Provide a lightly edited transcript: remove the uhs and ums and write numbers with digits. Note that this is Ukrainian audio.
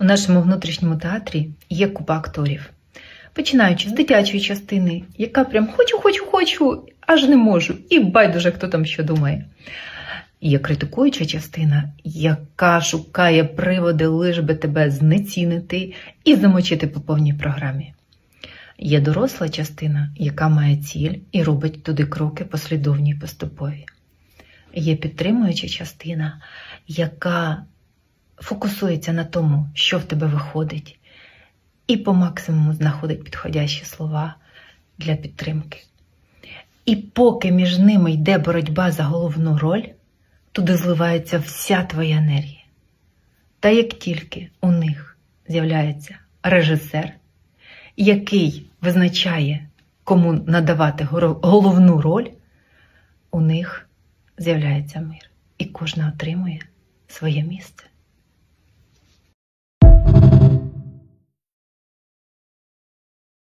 У нашому внутрішньому театрі є купа акторів. Починаючи з дитячої частини, яка прям хочу, аж не можу, і байдуже, хто там що думає. Є критикуюча частина, яка шукає приводи, лиш би тебе знецінити і замочити по повній програмі. Є доросла частина, яка має ціль і робить туди кроки послідовні і поступові. Є підтримуюча частина, яка фокусується на тому, що в тебе виходить, і по максимуму знаходить підходящі слова для підтримки. І поки між ними йде боротьба за головну роль, туди зливається вся твоя енергія. Та як тільки у них з'являється режисер, який визначає, кому надавати головну роль, у них з'являється мир. І кожна отримує своє місце.